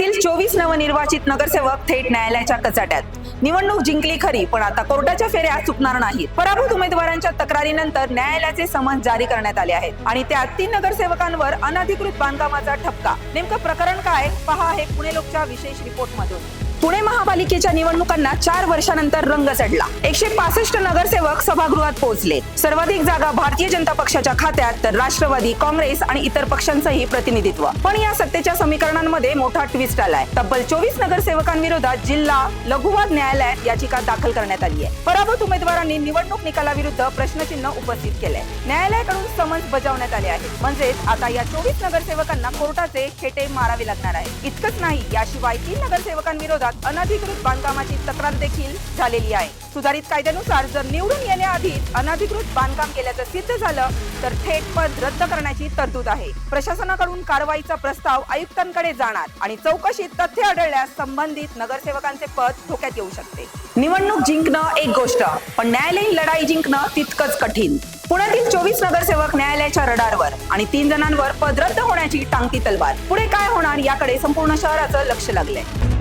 पुण्यातील 24 नवनिर्वाचित नगरसेवक थेट न्यायालयाच्या कचाट्यात. निवडणूक जिंकली खरी, पण आता कोर्टाच्या फेऱ्या चुकणार नाहीत. पराभूत उमेदवारांच्या तक्रारीनंतर न्यायालयाचे समन्स जारी करण्यात आले आहेत आणि त्यात 3 नगरसेवकांवर अनधिकृत बांधकामाचा ठपका. नेमकं प्रकरण काय, पहा हे पुणे लोकच्या विशेष रिपोर्ट मधून. पुणे महापालिकेच्या निवडणुकांना 4 वर्षानंतर रंग चढला. 165 नगरसेवक सभागृहात पोहोचले. सर्वाधिक जागा भारतीय जनता पक्षाच्या खात्यात, तर राष्ट्रवादी, काँग्रेस आणि इतर पक्षांचंही प्रतिनिधित्व. पण या सत्तेच्या समीकरणांमध्ये मोठा ट्विस्ट आलाय. तब्बल 24 नगरसेवकांविरोधात जिल्हा लघुवाद न्यायालयात याचिका दाखल करण्यात आली आहे. पराभूत उमेदवारांनी निवडणूक निकालाविरुद्ध प्रश्नचिन्ह उपस्थित केलंय. न्यायालयाकडून समन्स बजावण्यात आले आहेत. म्हणजेच आता या 24 नगरसेवकांना कोर्टाचे खेटे मारावे लागणार आहे. इतकंच नाही, याशिवाय 3 नगरसेवकांविरोधात अनधिकृत बांधकामाची तक्रार देखील झालेली आहे. सुधारित कायद्यानुसार जर निवडून येण्याआधीच अनधिकृत बांधकाम केल्याचं सिद्ध झालं तर थेट पद रद्द करण्याची तरतूद आहे. प्रशासनाकडून कारवाईचा प्रस्ताव आयुक्तांकडे जाणार आणि चौकशीत तथ्य आढळल्यास संबंधित नगरसेवकांचे पद धोक्यात येऊ शकते. निवडणूक जिंकणं एक गोष्ट, पण न्यायालयीन लढाई जिंकणं तितकंच कठीण. पुण्यातील 24 नगरसेवक न्यायालयाच्या रडारवर आणि 3 जणांवर पद रद्द होण्याची टांगती तलवार. पुढे काय होणार याकडे संपूर्ण शहराचं लक्ष लागलंय.